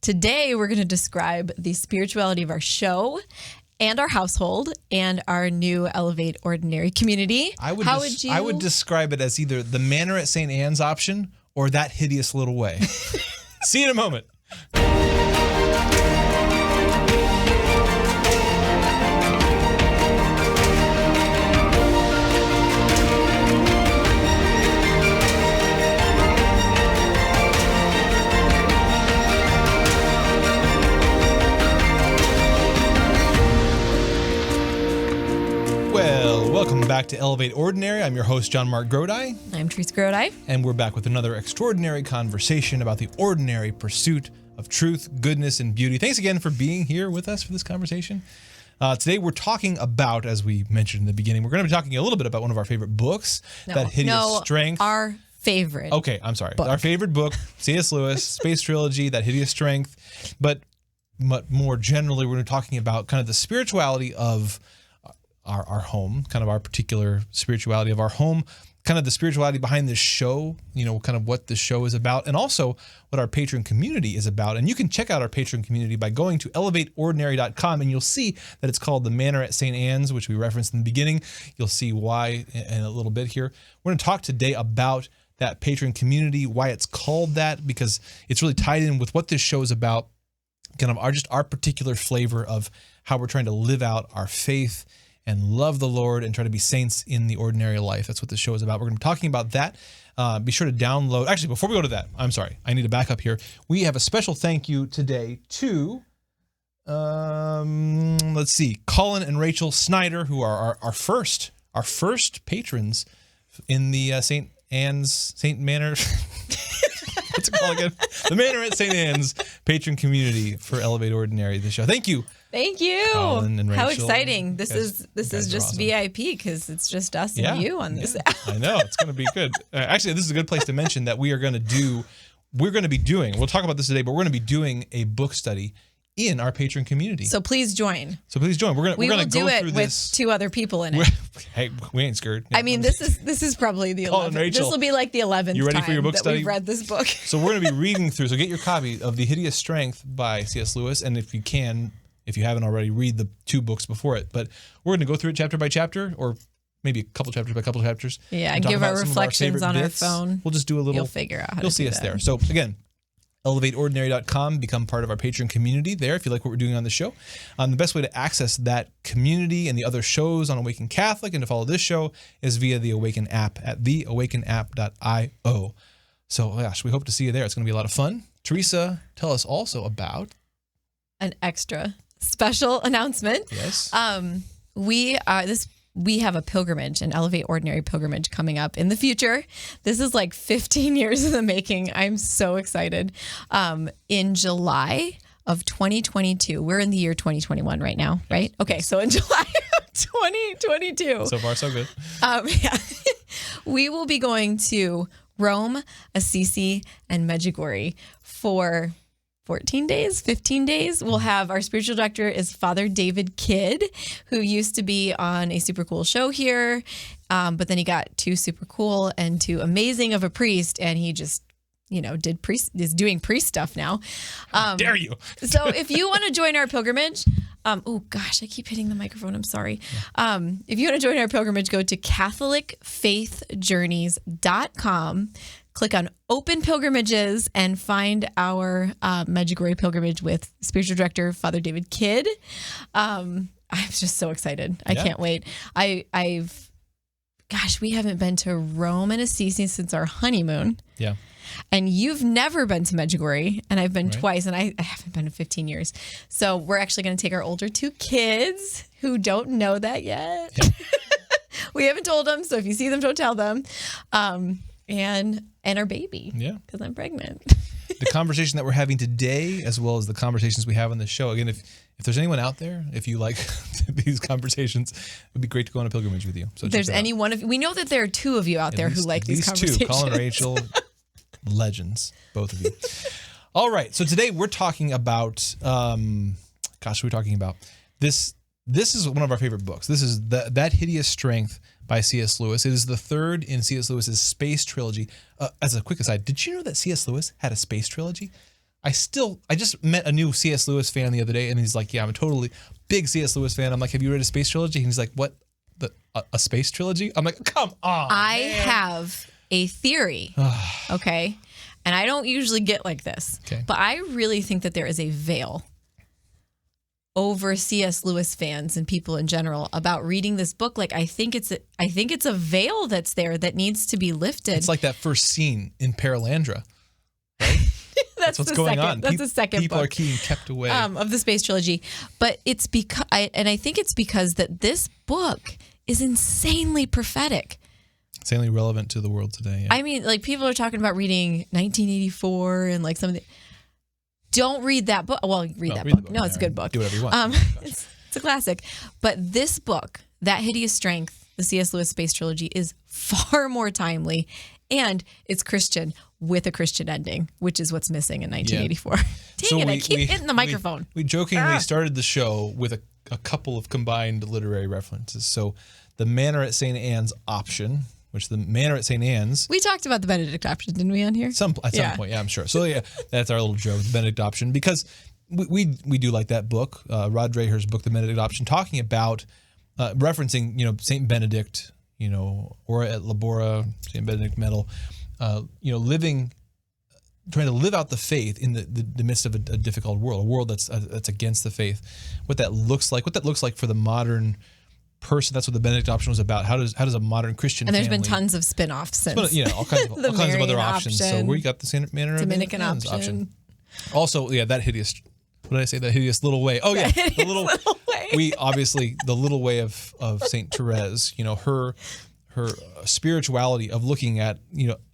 Today, we're going to describe the spirituality of our show and our household and our new Elevate Ordinary community. I would describe it as either the Manor at St. Anne's option or that hideous little way. See you in a moment. Welcome back to Elevate Ordinary. I'm your host, JonMarc Grodi. I'm Teresa Grodi. And we're back with another extraordinary conversation about the ordinary pursuit of truth, goodness, and beauty. Thanks again for being here with us for this conversation. Today we're talking about, as we mentioned in the beginning, we're going to be talking a little bit about one of our favorite books, that Hideous Strength. Our favorite. Okay, I'm sorry. Book. Our favorite book, C.S. Lewis, Space Trilogy, that Hideous Strength. But more generally, we're talking about kind of the spirituality of our home, kind of our particular spirituality of our home, kind of the spirituality behind this show, kind of what the show is about, and also what our patron community is about. And you can check out our patron community by going to elevateordinary.com, and you'll see that it's called the Manor at St. Anne's, which we referenced in the beginning. You'll see why in a little bit here. We're going to talk today about that patron community, why it's called that, because it's really tied in with what this show is about, kind of our particular flavor of how we're trying to live out our faith and love the Lord and try to be saints in the ordinary life. That's what this show is about. We're going to be talking about that. Be sure to download. Actually, before we go to that, I'm sorry. I need to back up here. We have a special thank you today to, let's see, Colin and Rachel Snyder, who are our first patrons in the St. Manor. What's it called again? The Manor at St. Anne's patron community for Elevate Ordinary, the show. Thank you. Thank you. Colin and Rachel. How exciting. This is just awesome. VIP because it's just us and you on this app. I know. It's going to be good. Actually, this is a good place to mention that we'll talk about this today, but we're going to be doing a book study in our patron community. So please join. We're going to go through this. We will do it with two other people in it. Hey, we ain't scared. I mean, this is probably the 11th. This will be like the 11th you ready time for your book that study? we've read this book. So we're going to be reading through. So get your copy of The Hideous Strength by C.S. Lewis, and if you haven't already, read the two books before it. But we're going to go through it chapter by chapter, or maybe a couple chapters by couple chapters. Yeah, and give our reflections on our phone. We'll just do a little. You'll figure out how You'll to see do us that. there. So again, elevateordinary.com, become part of our patron community there if you like what we're doing on the show. The best way to access that community and the other shows on AWAKEN Catholic and to follow this show is via the AWAKEN app at theawakenapp.io. So gosh, we hope to see you there. It's going to be a lot of fun. Teresa, tell us also about an extra special announcement. Yes. We have a pilgrimage, an Elevate Ordinary pilgrimage coming up in the future. This is like 15 years in the making. I'm so excited. In July of 2022, we're in the year 2021 right now, right? Okay, so in July of 2022. So far, so good. We will be going to Rome, Assisi, and Medjugorje for 14 days, 15 days. We'll have our spiritual director is Father David Kidd, who used to be on a super cool show here, but then he got too super cool and too amazing of a priest, and he just, is doing priest stuff now. How dare you? So if you want to join our pilgrimage, oh gosh, I keep hitting the microphone. I'm sorry. If you want to join our pilgrimage, go to CatholicFaithJourneys.com. Click on Open Pilgrimages and find our Medjugorje pilgrimage with spiritual director Father David Kidd. I'm just so excited. I can't wait. We haven't been to Rome and Assisi since our honeymoon. Yeah. And you've never been to Medjugorje, and I've been twice, and I haven't been in 15 years. So we're actually going to take our older two kids who don't know that yet. Yeah. We haven't told them, so if you see them, don't tell them. And our baby. Yeah. Because I'm pregnant. The conversation that we're having today, as well as the conversations we have on the show. Again, if there's anyone out there, if you like these conversations, it would be great to go on a pilgrimage with you. So if there's any one of you, we know that there are two of you out there who like these conversations. Two, Colin and Rachel, legends, both of you. All right. So today we're talking about, what are we talking about? This is one of our favorite books. This is That Hideous Strength by C.S. Lewis. It is the third in C.S. Lewis's Space Trilogy. As a quick aside, did you know that C.S. Lewis had a space trilogy? I just met a new C.S. Lewis fan the other day, and he's like, yeah, I'm a totally big C.S. Lewis fan. I'm like, have you read a space trilogy? And he's like, what? A space trilogy? I'm like, come on. I have a theory, okay? And I don't usually get like this, but I really think that there is a veil over C.S. Lewis fans and people in general about reading this book. Like, I think it's a veil that's there that needs to be lifted. It's like that first scene in Paralandra, right? That's what's going on. That's the second people book. Are being kept away of the space trilogy. But it's because, I think it's because that this book is insanely prophetic. Insanely relevant to the world today. Yeah. I mean, like, people are talking about reading 1984 and like some of the. Don't read that book. Well, read that book. No, it's a good book. Do whatever you want. It's a classic. But this book, That Hideous Strength, the C.S. Lewis Space Trilogy, is far more timely, and it's Christian with a Christian ending, which is what's missing in 1984. Yeah. Dang it, I keep hitting the microphone. We jokingly started the show with a couple of combined literary references. So the Manor at St. Anne's option, which the Manor at St. Anne's. We talked about the Benedict option, didn't we, on here? At some point, yeah, I'm sure. So yeah, that's our little joke, the Benedict option, because we do like that book, Rod Dreher's book, The Benedict Option, talking about referencing, St. Benedict, or at Labora, St. Benedict Medal, trying to live out the faith in the midst of a difficult world, a world that's against the faith. What that looks like for the modern person. That's what the Benedict option was about. How does a modern Christian and there's family, been tons of spin-offs since. All kinds of other options. So we got the Manor Dominican option. Also, that hideous. What did I say? That hideous little way. Oh yeah, the little way. We obviously the little way of Saint Therese. Her spirituality of looking at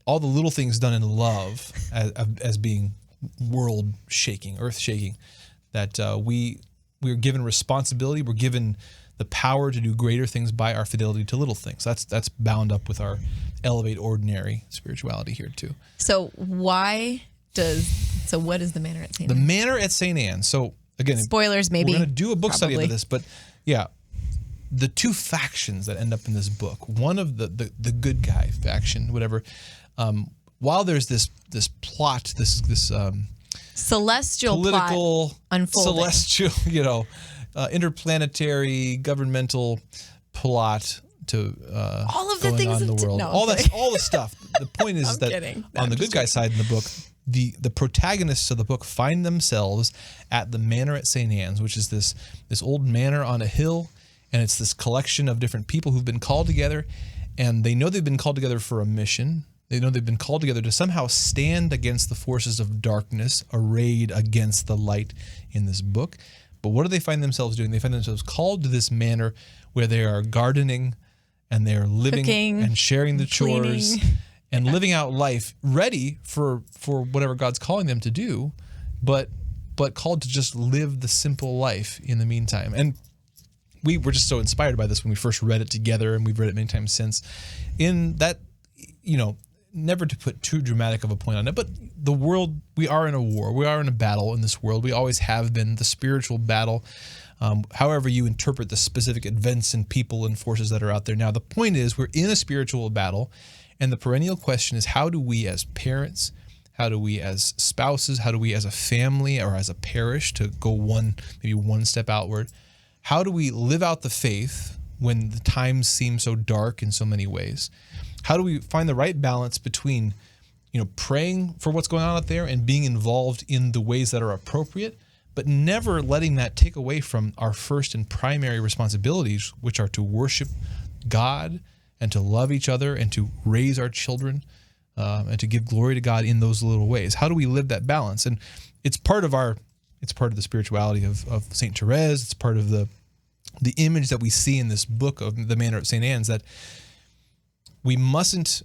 all the little things done in love as being world shaking, earth shaking. That we're given responsibility. We're given the power to do greater things by our fidelity to little things. That's bound up with our elevate ordinary spirituality here too. So what is the Manor at St. Anne? The Manor at St. Anne. So again, spoilers maybe. We're going to do a book study of this, but yeah, the two factions that end up in this book. One of the good guy faction, whatever. While there's this plot, this celestial political plot unfolding. Celestial, interplanetary governmental plot to all of the going things on in the world. No, all the stuff. The point is that on the good guy side in the book, the protagonists of the book find themselves at the Manor at St. Anne's, which is this old manor on a hill, and it's this collection of different people who've been called together, and they know they've been called together for a mission. They know they've been called together to somehow stand against the forces of darkness arrayed against the light in this book. But what do they find themselves doing? They find themselves called to this manor where they are gardening and they are living cooking, and sharing the chores and living out life, ready for whatever God's calling them to do, but called to just live the simple life in the meantime. And we were just so inspired by this when we first read it together, and we've read it many times since. In that, never to put too dramatic of a point on it, but the world, we are in a war. We are in a battle in this world. We always have been. The spiritual battle, however you interpret the specific events and people and forces that are out there now. The point is we're in a spiritual battle, and the perennial question is, how do we as parents, how do we as spouses, how do we as a family or as a parish, to go maybe one step outward, how do we live out the faith when the times seem so dark in so many ways? How do we find the right balance between, praying for what's going on out there and being involved in the ways that are appropriate, but never letting that take away from our first and primary responsibilities, which are to worship God and to love each other and to raise our children and to give glory to God in those little ways? How do we live that balance? And it's part of the spirituality of St. Therese. It's part of the image that we see in this book of the Manor at St. Anne's, that we mustn't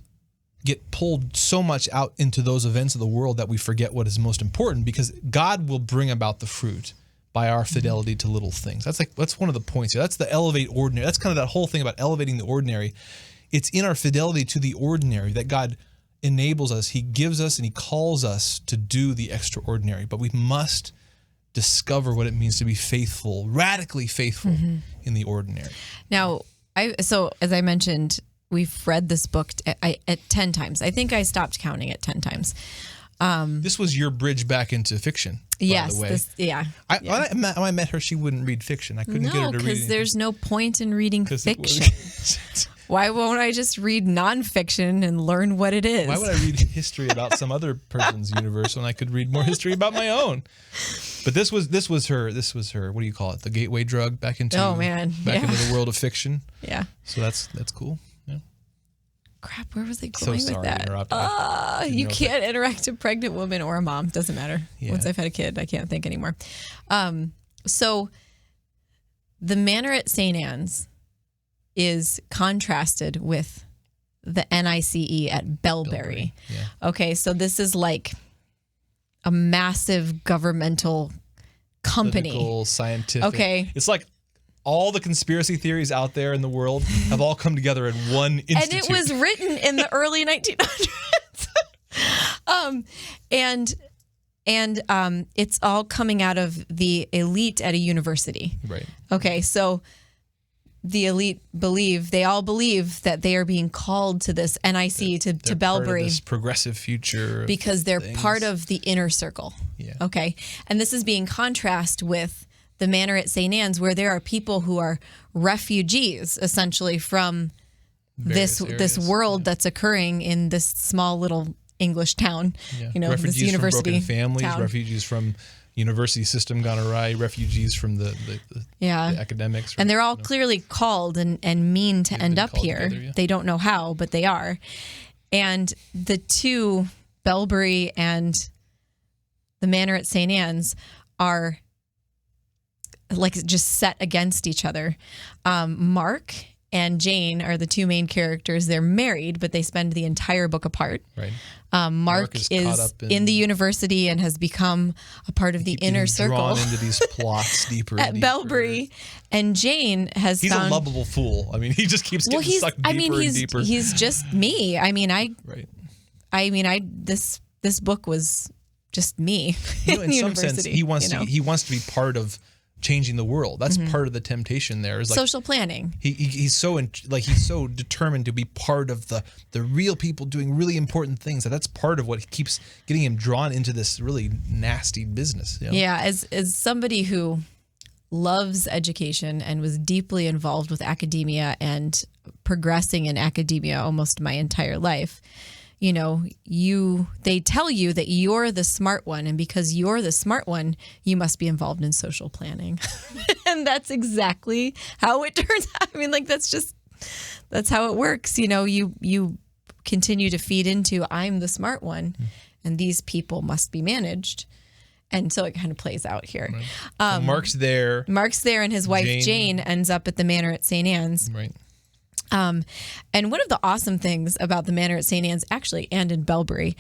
get pulled so much out into those events of the world that we forget what is most important, because God will bring about the fruit by our fidelity to little things. That's one of the points here. That's the elevate ordinary. That's kind of that whole thing about elevating the ordinary. It's in our fidelity to the ordinary that God enables us. He gives us and he calls us to do the extraordinary, but we must discover what it means to be faithful, radically faithful in the ordinary. Now, as I mentioned, we've read this book at 10 times. I think I stopped counting at 10 times. This was your bridge back into fiction. Yes. By the way. When I met her, she wouldn't read fiction. I couldn't get her to read it. Because there's no point in reading fiction. Why won't I just read nonfiction and learn what it is? Why would I read history about some other person's universe when I could read more history about my own? But this was her. What do you call it? The gateway drug back into into the world of fiction. Yeah. So that's cool. Yeah. Crap, where was I going with that? You can't interact a pregnant woman or a mom. Doesn't matter. Yeah. Once I've had a kid, I can't think anymore. So the Manor at St. Anne's is contrasted with the NICE at Bellbury. Yeah. Okay, so this is like a massive governmental company. Political, scientific. Okay. It's like all the conspiracy theories out there in the world have all come together in one institute. And it was written in the early 1900s. And it's all coming out of the elite at a university. Right. Okay, so the elite they all believe that they are being called to this NIC, to Bellbury. Part of this progressive future. Because they're part of the inner circle. Yeah. Okay. And this is being contrast with the Manor at St. Anne's, where there are people who are refugees, essentially, from this world that's occurring in this small little English town. Yeah. Refugees this university from broken families, town. Refugees from university system gone awry, refugees from the academics. And they're all clearly called and mean to end up here. Together, yeah. They don't know how, but they are. And the two, Bellbury and the Manor at St. Anne's, are like just set against each other. Mark and Jane are the two main characters. They're married, but they spend the entire book apart. Right. Mark is in the university and has become a part of the inner circle. Drawn into these plots deeper at Bellbury, and Jane has He's a lovable fool. I mean, he just keeps getting sucked deeper and deeper. He's just me. I mean, this book was just me. In some sense, he wants to be part of changing the world. That's part of the temptation there. Is like social planning. He's so determined to be part of the real people doing really important things. That's part of what keeps getting him drawn into this really nasty business. Yeah, as somebody who loves education and was deeply involved with academia and progressing in academia almost my entire life, they tell you that you're the smart one, and because you're the smart one, you must be involved in social planning. And that's exactly how it turns out. I mean, that's how it works. You continue to feed into, I'm the smart one, and these people must be managed. And so it kind of plays out here. Right. So Mark's there, and his wife Jane ends up at the Manor at St. Anne's. Right. And one of the awesome things about the Manor at St. Anne's, actually, and in Bellbury,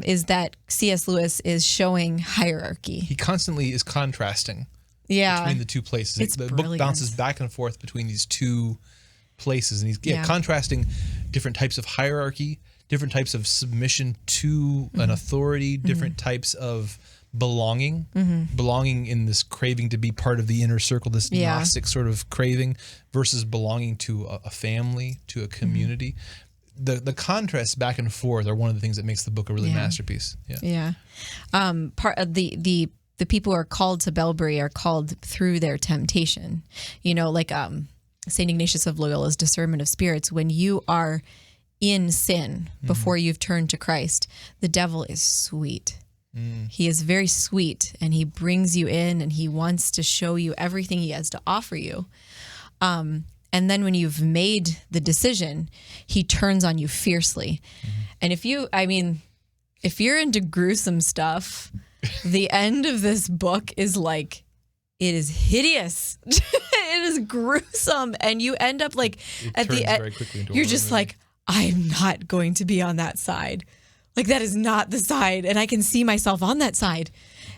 is that C.S. Lewis is showing hierarchy. He constantly is contrasting between the two places. The book bounces back and forth between these two places, and he's contrasting different types of hierarchy, different types of submission to an authority, different types of belonging in this craving to be part of the inner circle, this Gnostic sort of craving, versus belonging to a family, to a community. The contrasts back and forth are one of the things that makes the book a really masterpiece. Part of the people who are called to Bellbury are called through their temptation. Like St. Ignatius of Loyola's discernment of spirits. When you are in sin before you've turned to Christ, the devil is sweet. He is very sweet, and he brings you in, and he wants to show you everything he has to offer you. And then when you've made the decision, he turns on you fiercely. And if you're into gruesome stuff, the end of this book is like, it is hideous. It is gruesome. And you end up like, at the end, you're just like, I'm not going to be on that side. Like, that is not the side. And I can see myself on that side.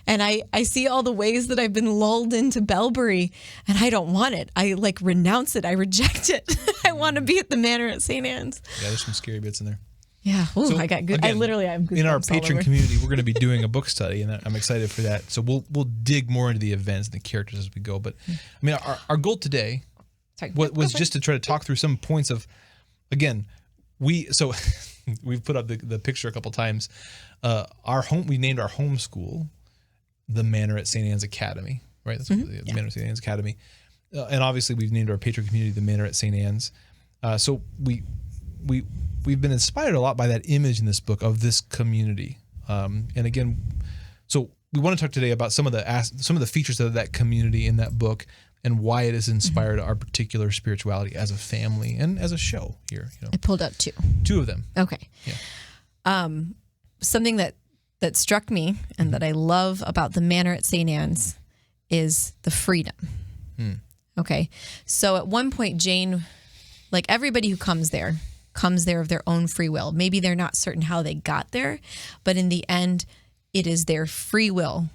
And I see all the ways that I've been lulled into Bellbury, and I don't want it. I renounce it. I reject it. I want to be at the Manor at St. Anne's. Yeah, there's some scary bits in there. Yeah. Ooh, so, I got good. Again, I literally have goosebumps. In our Patreon community, we're going to be doing a book study, and I'm excited for that. So we'll dig more into the events and the characters as we go. But I mean, our goal today was just to try to talk through some points of, again, we've put up the picture a couple times. We named our homeschool the Manor at St. Anne's Academy, right? That's what the Manor at St. Anne's Academy. And obviously we've named our patron community the Manor at St. Anne's. So we've been inspired a lot by that image in this book of this community. And again, so we want to talk today about some of the features of that community in that book and why it has inspired our particular spirituality as a family and as a show here. I pulled out two of them. Okay. Yeah. Something that struck me and that I love about the Manor at St. Anne's is the freedom. Okay. So at one point, Jane, like everybody who comes there of their own free will. Maybe they're not certain how they got there, but in the end, it is their free will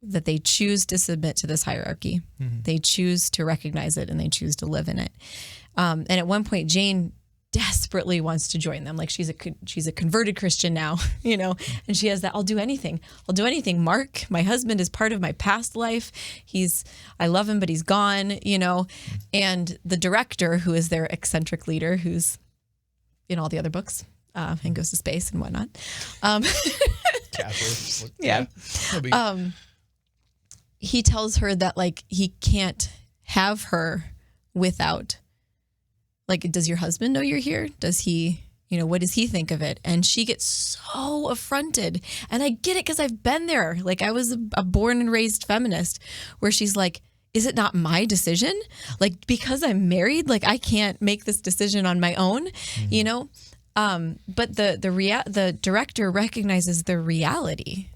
that they choose to submit to this hierarchy. They choose to recognize it and they choose to live in it. And at one point, Jane desperately wants to join them. Like she's a converted Christian now, and she has that, I'll do anything. Mark, my husband, is part of my past life. I love him, but he's gone, and the director, who is their eccentric leader, who's in all the other books, and goes to space and whatnot. Catholic. Yeah. He tells her that like he can't have her without, like, does your husband know you're here? Does he, what does he think of it? And she gets so affronted. And I get it because I've been there. Like I was a born and raised feminist where she's like, is it not my decision? Like, because I'm married, like I can't make this decision on my own, But the director recognizes the reality.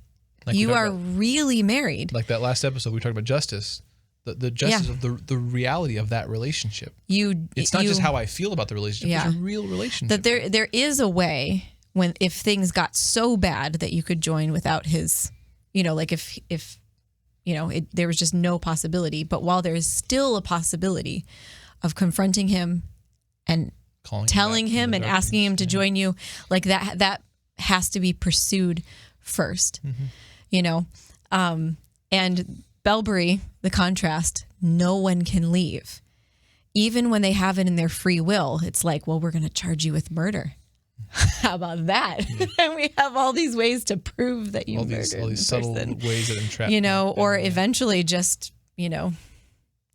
Like you are really married. Like that last episode we talked about justice. The justice of the reality of that relationship. It's not just how I feel about the relationship. It's a real relationship. That there is a way if things got so bad that you could join without his, like if there was just no possibility. But while there is still a possibility of confronting him and telling him and asking him to join you, like that has to be pursued first, and Bellbury, the contrast, no one can leave. Even when they have it in their free will, it's like, well, we're going to charge you with murder. How about that? Yeah. And we have all these ways to prove that you murdered all these subtle ways that entrap or eventually just,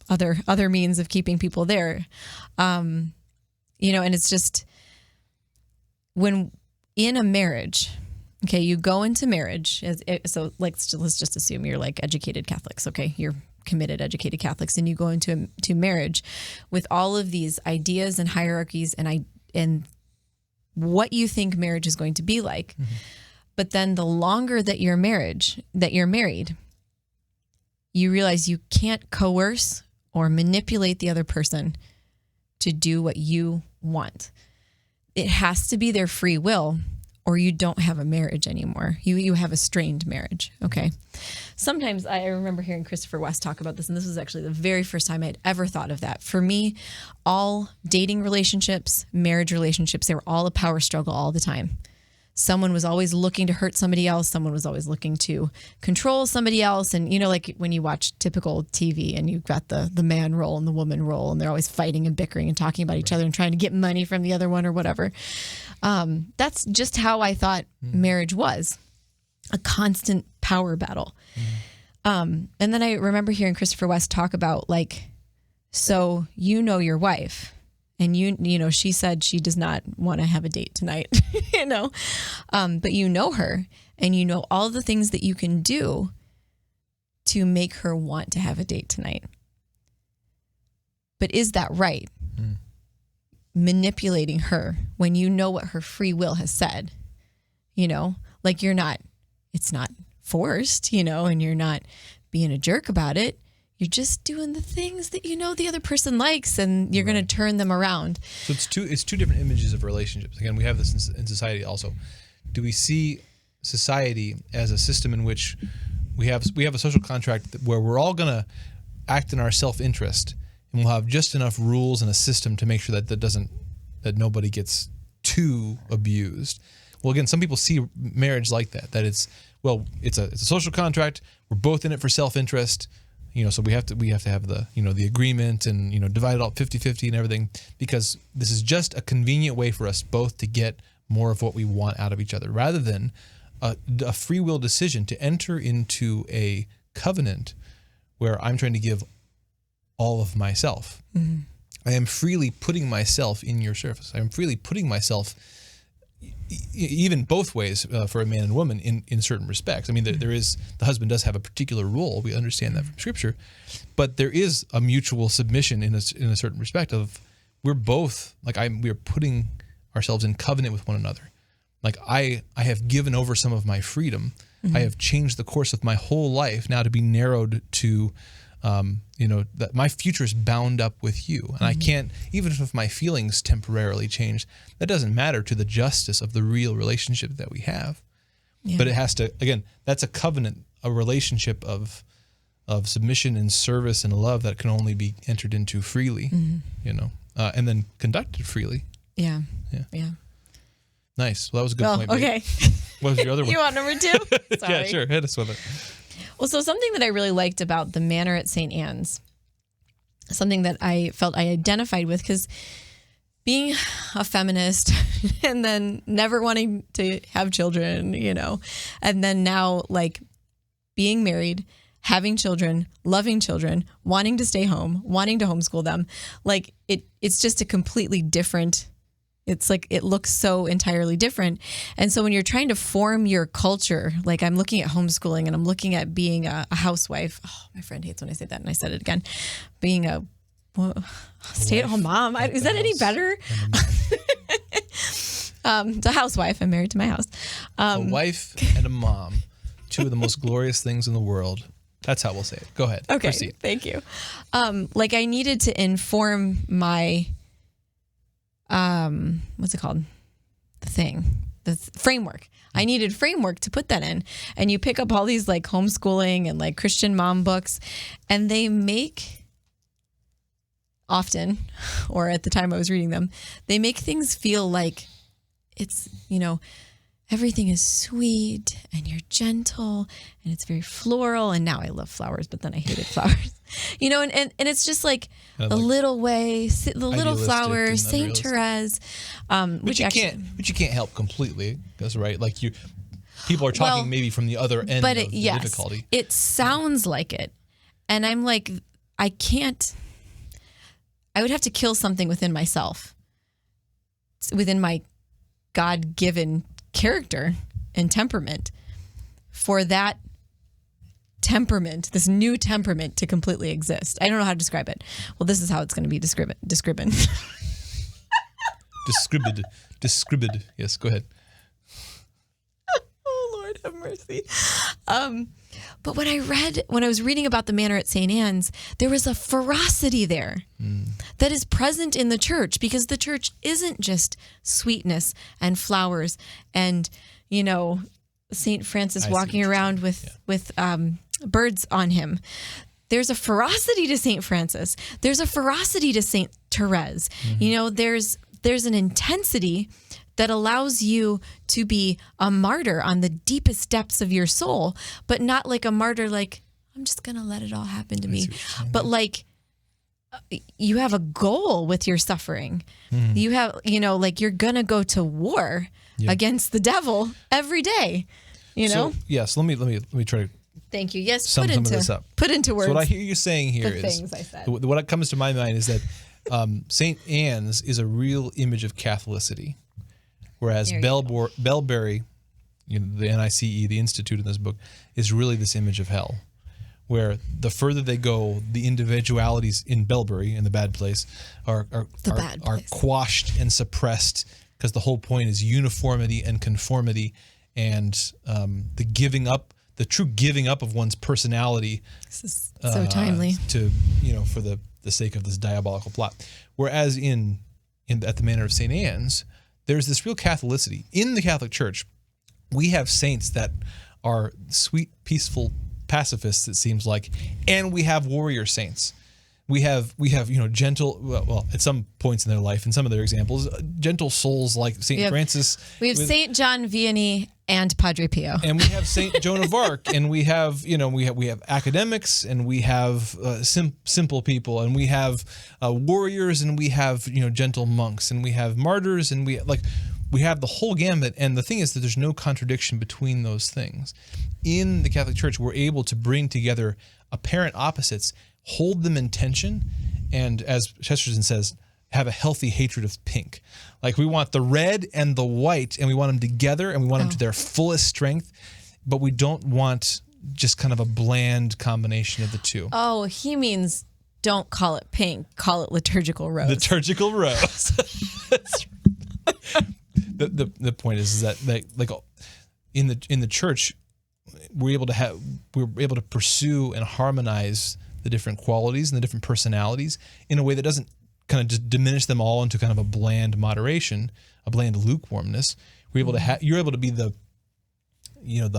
other means of keeping people there. And it's just when in a marriage, okay, you go into marriage. So let's just assume you're like educated Catholics. Okay, you're committed, educated Catholics, and you go into marriage with all of these ideas and hierarchies and what you think marriage is going to be like. Mm-hmm. But then the longer that you're married, you realize you can't coerce or manipulate the other person to do what you want. It has to be their free will, or you don't have a marriage anymore. You have a strained marriage, okay? Sometimes I remember hearing Christopher West talk about this, and this was actually the very first time I'd ever thought of that. For me, all dating relationships, marriage relationships, they were all a power struggle all the time. Someone was always looking to hurt somebody else. Someone was always looking to control somebody else. And, like when you watch typical TV and you've got the man role and the woman role, and they're always fighting and bickering and talking about each other and trying to get money from the other one or whatever. That's just how I thought marriage was, a constant power battle. And then I remember hearing Christopher West talk about so your wife. And she said she does not want to have a date tonight, but you know her and you know all the things that you can do to make her want to have a date tonight. But is that right? Manipulating her when you know what her free will has said, it's not forced, and you're not being a jerk about it. You're just doing the things that the other person likes, and you're going to turn them around. So it's two different images of relationships. Again, we have this in society also. Do we see society as a system in which we have a social contract where we're all going to act in our self-interest, and we'll have just enough rules and a system to make sure that nobody gets too abused? Well, again, some people see marriage like that. That it's a social contract. We're both in it for self-interest. So we have to have the agreement and, divide it all 50-50 and everything, because this is just a convenient way for us both to get more of what we want out of each other, rather than a free will decision to enter into a covenant where I'm trying to give all of myself. Mm-hmm. I am freely putting myself in your service. I am freely putting myself, even both ways, for a man and woman in certain respects. I mean, there is, the husband does have a particular role. We understand that from Scripture, but there is a mutual submission in a certain respect of, we're both, like, we are putting ourselves in covenant with one another. Like, I have given over some of my freedom. Mm-hmm. I have changed the course of my whole life now to be narrowed to, that my future is bound up with you. And mm-hmm. I can't, even if my feelings temporarily change, that doesn't matter to the justice of the real relationship that we have. Yeah. But it has to, again, that's a covenant, a relationship of submission and service and love that can only be entered into freely, mm-hmm. And then conducted freely. Yeah. Nice. Well, that was a good point. Okay. What was your other one? You want number 2? Sorry. Yeah, sure. Hit us with it. Well, so something that I really liked about the Manor at St. Anne's, something that I felt I identified with, because being a feminist and then never wanting to have children, and then now like being married, having children, loving children, wanting to stay home, wanting to homeschool them, like it's just a completely different. It's like, it looks so entirely different. And so when you're trying to form your culture, like I'm looking at homeschooling and I'm looking at being a housewife. Oh, my friend hates when I say that, and I said it again. Being a stay-at-home mom. Is that any better? It's a housewife. I'm married to my house. A wife and a mom. Two of the most glorious things in the world. That's how we'll say it. Go ahead. Okay. Proceed. Thank you. Like I needed to inform my... what's it called? The framework. I needed framework to put that in. And you pick up all these like homeschooling and like Christian mom books, and they make often, or at the time I was reading them, they make things feel like it's, everything is sweet and you're gentle and it's very floral. And now I love flowers, but then I hated flowers. And it's just like the little way, the little flower, Saint Therese, which you can't help completely. That's right. Like people are talking maybe from the other end of the difficulty. It sounds like it, and I'm like, I would have to kill something within myself, within my God-given character and temperament, for that temperament, this new temperament, to completely exist. I don't know how to describe it. Well, this is how it's going to be described. Described. Yes, go ahead. Oh, Lord have mercy. But when I was reading about the Manor at St. Anne's, there was a ferocity there that is present in the church, because the church isn't just sweetness and flowers and, St. Francis walking around with birds on him. There's a ferocity to St. Francis. There's a ferocity to St. Therese. Mm-hmm. There's an intensity that allows you to be a martyr on the deepest depths of your soul, but not like a martyr like, I'm just going to let it all happen to me. But like, you have a goal with your suffering. Mm. You have, like you're going to go to war against the devil every day, So, yes, let me try to thank you. Yes, sum some of this up. Put into words. So what I hear you saying here the is, things I said. What comes to my mind is that St. Anne's is a real image of Catholicity, whereas Belbury, the NICE, the Institute in this book, is really this image of hell, where the further they go, the individualities in Belbury, in the bad place, are quashed and suppressed, because the whole point is uniformity and conformity, and the true giving up of one's personality. This is so timely. To for the sake of this diabolical plot. Whereas at the Manor of St. Anne's, there's this real Catholicity. In the Catholic Church, we have saints that are sweet, peaceful pacifists, it seems like, and we have warrior saints. We have gentle, well, at some points in their life, in some of their examples, gentle souls like St. Francis. We have St. John Vianney and Padre Pio. And we have St. Joan of Arc, and we have academics, and we have simple people, and we have warriors, and we have gentle monks, and we have martyrs, and we have the whole gambit. And the thing is that there's no contradiction between those things. In the Catholic Church, we're able to bring together apparent opposites, hold them in tension, and as Chesterton says, have a healthy hatred of pink. Like we want the red and the white, and we want them together, and we want them to their fullest strength, but we don't want just kind of a bland combination of the two. Oh, he means don't call it pink, call it liturgical rose. Liturgical rose. The point is that like in the church, we're able to pursue and harmonize the different qualities and the different personalities in a way that doesn't kind of just diminish them all into kind of a bland moderation, a bland lukewarmness. We're able to you're able to be the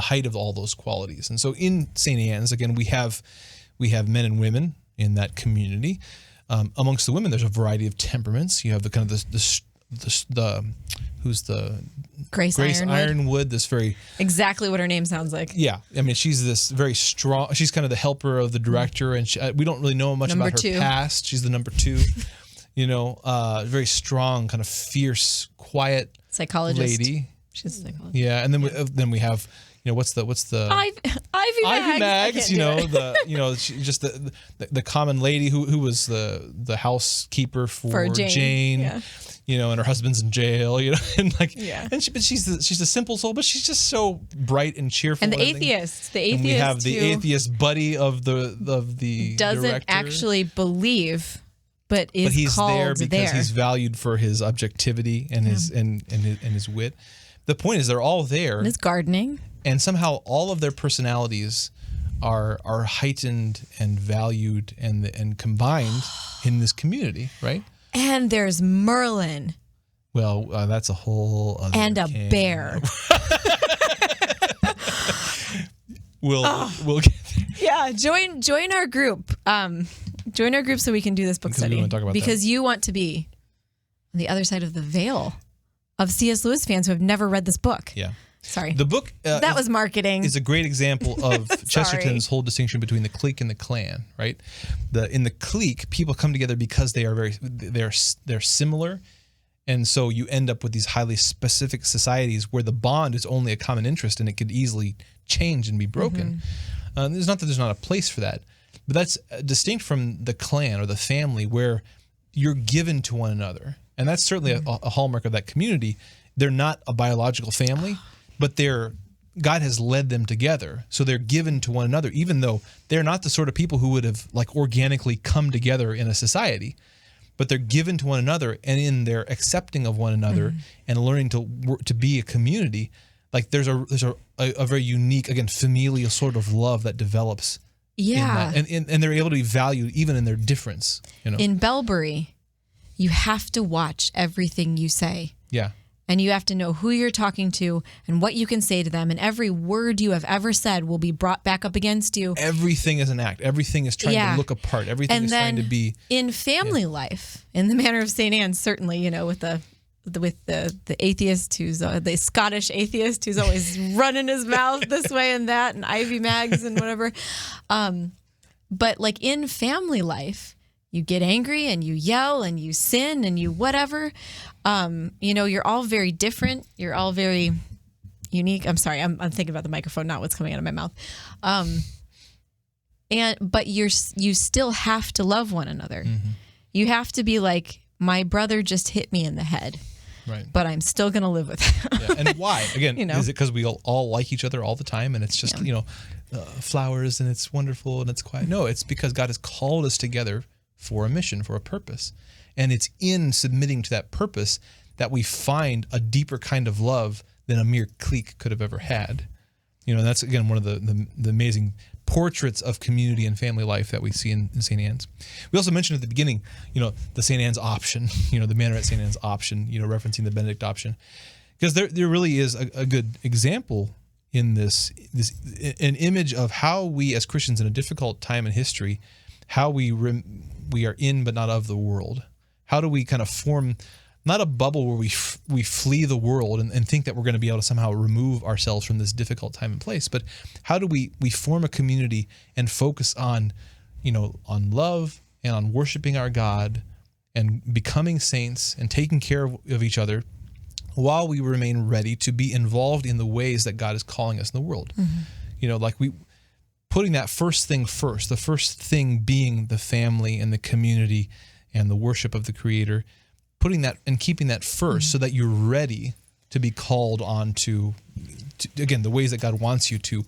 height of all those qualities. And so in St. Anne's, again, we have men and women in that community. Amongst the women, there's a variety of temperaments. You have the kind of the who's the Grace Ironwood. This very exactly what her name sounds like. Yeah, I mean, she's this very strong. She's kind of the helper of the director, and we don't really know much about her past. She's the number 2. Very strong, kind of fierce, quiet psychologist lady. She's a psychologist. Yeah, and then we have what's the Ivy Mags. She's just the common lady who was the housekeeper for Jane. Yeah. And her husband's in jail. But she's a simple soul, but she's just so bright and cheerful. And the atheist, and we have the atheist buddy of the doesn't director. Actually believe. But he's there because he's valued for his objectivity and his wit. The point is, they're all there. And his gardening. And somehow all of their personalities are heightened and valued and combined in this community, right? And there's Merlin. Well, that's a whole other and a bear. We'll get there. Yeah, join our group. Join our group so we can do this book study. We want to talk about because you want to be on the other side of the veil of C.S. Lewis fans who have never read this book. Yeah. Sorry. The book that was marketing. Is a great example of Chesterton's whole distinction between the clique and the clan, right? In the clique, people come together because they're similar, and so you end up with these highly specific societies where the bond is only a common interest and it could easily change and be broken. It's not that there's not a place for that, but that's distinct from the clan or the family where you're given to one another, and that's certainly a hallmark of that community. They're not a biological family, but God has led them together, so they're given to one another, even though they're not the sort of people who would have organically come together in a society. But they're given to one another, and in their accepting of one another and learning to be a community, there's a very unique, again, familial sort of love that develops. Yeah, and they're able to be valued even in their difference. In Bellbury, you have to watch everything you say. Yeah. And you have to know who you're talking to and what you can say to them. And every word you have ever said will be brought back up against you. Everything is an act. Everything is trying to look apart. Everything is trying to be. In family life, in the Manor of St. Anne's, certainly, with the atheist who's the Scottish atheist who's always running his mouth this way and that, and Ivy Mags and whatever. But in family life, you get angry and you yell and you sin and you whatever. You're all very different. You're all very unique. I'm sorry. I'm thinking about the microphone, not what's coming out of my mouth. But you still have to love one another. Mm-hmm. You have to be like, my brother just hit me in the head. Right. But I'm still going to live with him. Yeah. And why? Again, is it because we all like each other all the time and it's just, flowers and it's wonderful and it's quiet? No, it's because God has called us together for a mission, for a purpose. And it's in submitting to that purpose that we find a deeper kind of love than a mere clique could have ever had. And that's, again, one of the amazing portraits of community and family life that we see in St. Anne's. We also mentioned at the beginning, the St. Anne's option, the Manor at St. Anne's option, referencing the Benedict option. Because there really is a good example in this an image of how we as Christians in a difficult time in history, how we are in but not of the world. How do we kind of form not a bubble where we flee the world and think that we're going to be able to somehow remove ourselves from this difficult time and place, but how do we form a community and focus on love and on worshiping our God and becoming saints and taking care of each other, while we remain ready to be involved in the ways that God is calling us in the world. Like putting that first thing first, the first thing being the family and the community and the worship of the Creator, putting that and keeping that first so that you're ready to be called on to again, the ways that God wants you to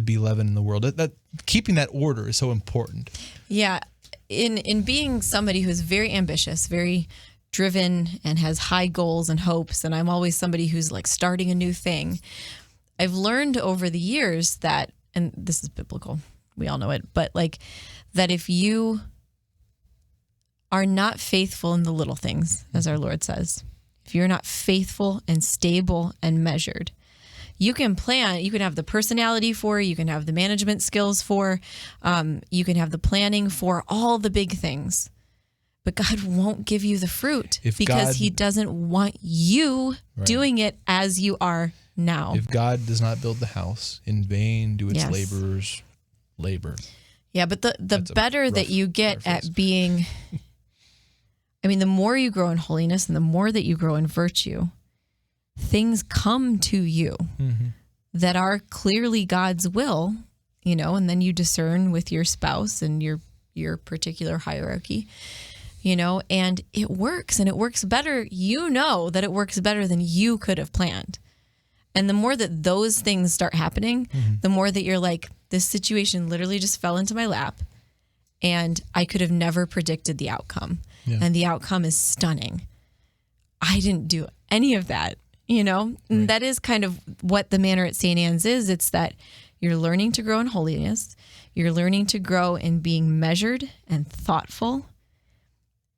be leaven in the world. That keeping that order is so important. Yeah. In being somebody who's very ambitious, very driven and has high goals and hopes, and I'm always somebody who's like starting a new thing, I've learned over the years that, and this is biblical, we all know it, but like that if you are not faithful in the little things, as our Lord says, if you're not faithful and stable and measured, you can plan, you can have the personality for, you can have the management skills for, you can have the planning for all the big things. But God won't give you the fruit because He doesn't want you doing it as you are now. If God does not build the house, in vain do its laborers labor. Yeah, but the better that you get at being, the more you grow in holiness and the more that you grow in virtue, things come to you that are clearly God's will, and then you discern with your spouse and your particular hierarchy. And it works, and it works better. That it works better than you could have planned. And the more that those things start happening, the more that you're like, this situation literally just fell into my lap and I could have never predicted the outcome. Yeah. And the outcome is stunning. I didn't do any of that, And that is kind of what the Manor at St. Anne's is. It's that you're learning to grow in holiness. You're learning to grow in being measured and thoughtful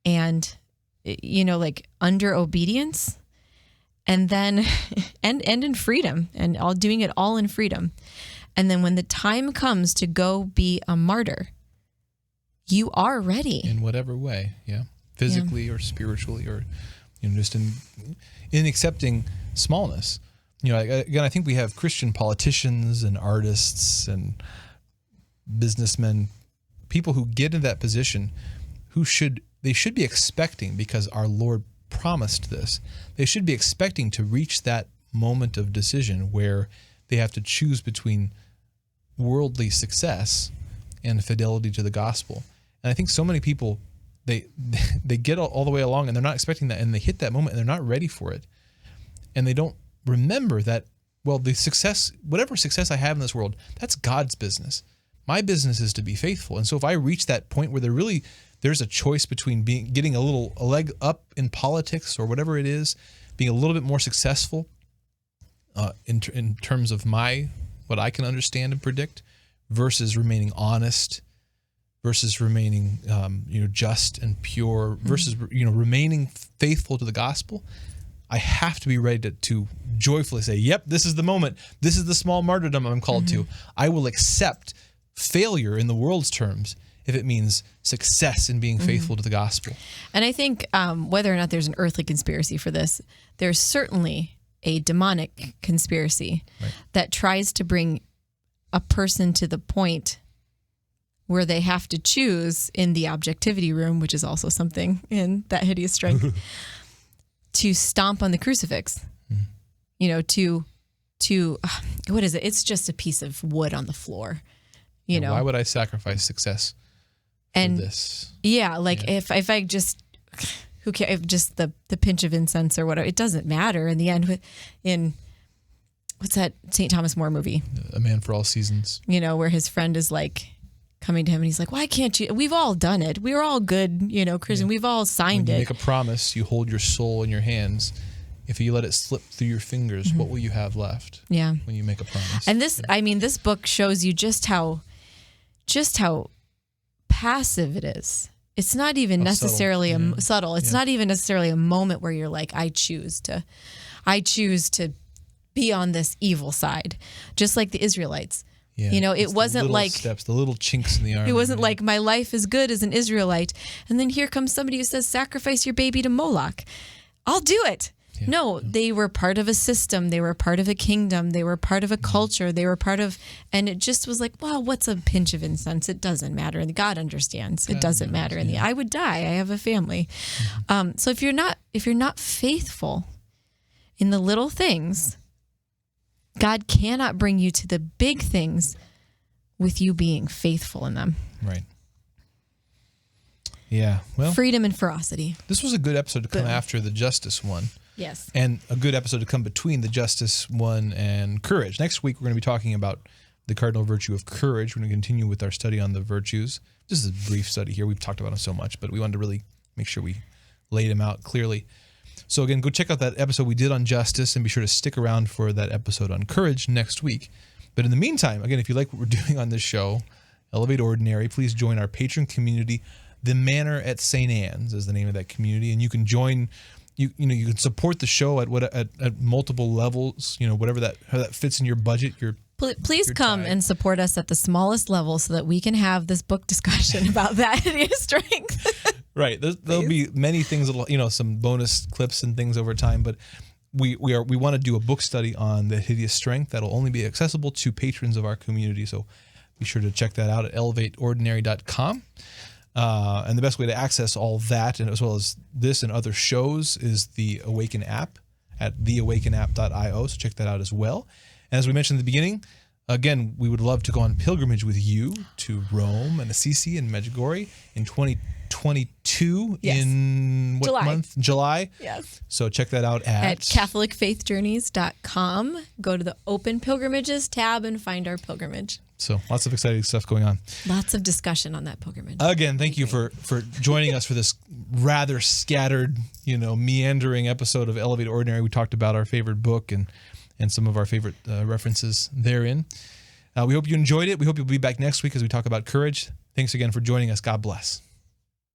and, like under obedience, and then, and in freedom, and all doing it all in freedom. And then when the time comes to go be a martyr, you are ready. In whatever way, physically or spiritually, or, just in accepting smallness. Again, I think we have Christian politicians and artists and businessmen, people who get in that position they should be expecting, because our Lord promised this, they should be expecting to reach that moment of decision where they have to choose between worldly success and fidelity to the gospel. And I think so many people, they get all the way along and they're not expecting that, and they hit that moment and they're not ready for it. And they don't remember that, the success, whatever success I have in this world, that's God's business. My business is to be faithful. And so if I reach that point where there's a choice between getting a leg up in politics or whatever it is, being a little bit more successful in terms of what I can understand and predict, versus remaining honest, versus remaining just and pure, versus remaining faithful to the gospel. I have to be ready to joyfully say, yep, this is the moment. This is the small martyrdom I'm called to. I will accept failure in the world's terms if it means success in being faithful to the gospel. And I think whether or not there's an earthly conspiracy for this, there's certainly a demonic conspiracy that tries to bring a person to the point where they have to choose in the objectivity room, which is also something in that Hideous Strength, to stomp on the crucifix, to what is it? It's just a piece of wood on the floor, Why would I sacrifice success for this? Yeah, if I just, who cares, if just the pinch of incense or whatever, it doesn't matter in the end. In what's that St. Thomas More movie? A Man for All Seasons. Where his friend is like coming to him and he's like, why can't you? We've all done it. We're all good, Christian. We've all signed when you it. Make a promise, you hold your soul in your hands. If you let it slip through your fingers, what will you have left? Yeah. When you make a promise. And this book shows you just how passive it is. It's not even necessarily subtle. It's not even necessarily a moment where you're like, I choose to be on this evil side, just like the Israelites. Yeah, it wasn't like steps, the little chinks in the armor. It wasn't like my life is good as an Israelite, and then here comes somebody who says sacrifice your baby to Moloch. I'll do it. Yeah. No, they were part of a system. They were part of a kingdom. They were part of a culture. They were part of, and it just was like, well, what's a pinch of incense? It doesn't matter. And God understands. It doesn't matter. And I would die. I have a family. So if you're not faithful, in the little things. God cannot bring you to the big things with you being faithful in them. Right. Yeah. Well, freedom and ferocity. This was a good episode to come after the justice one. Yes. And a good episode to come between the justice one and courage. Next week, we're going to be talking about the cardinal virtue of courage. We're going to continue with our study on the virtues. This is a brief study here. We've talked about them so much, but we wanted to really make sure we laid them out clearly. So again, go check out that episode we did on justice and be sure to stick around for that episode on courage next week. But in the meantime, again, if you like what we're doing on this show, Elevate Ordinary, please join our patron community. The Manor at St. Anne's is the name of that community, and you can join. You can support the show at multiple levels. Whatever how that fits in your budget. Please come and support us at the smallest level so that we can have this book discussion about that hideous strength. Right. There'll be many things that'll, some bonus clips and things over time, but we want to do a book study on the Hideous Strength that'll only be accessible to patrons of our community. So be sure to check that out at elevateordinary.com. And the best way to access all that, and as well as this and other shows, is the Awaken app at theawakenapp.io. So check that out as well. And as we mentioned at the beginning, again, we would love to go on pilgrimage with you to Rome and Assisi and Medjugorje in 2022 in what July. month? July. Yes. So check that out at CatholicFaithJourneys.com. Go to the Open Pilgrimages tab and find our pilgrimage. So lots of exciting stuff going on. Lots of discussion on that pilgrimage. Again, thank you for joining us for this rather scattered, meandering episode of Elevate Ordinary. We talked about our favorite book and some of our favorite references therein. We hope you enjoyed it. We hope you'll be back next week as we talk about courage. Thanks again for joining us. God bless.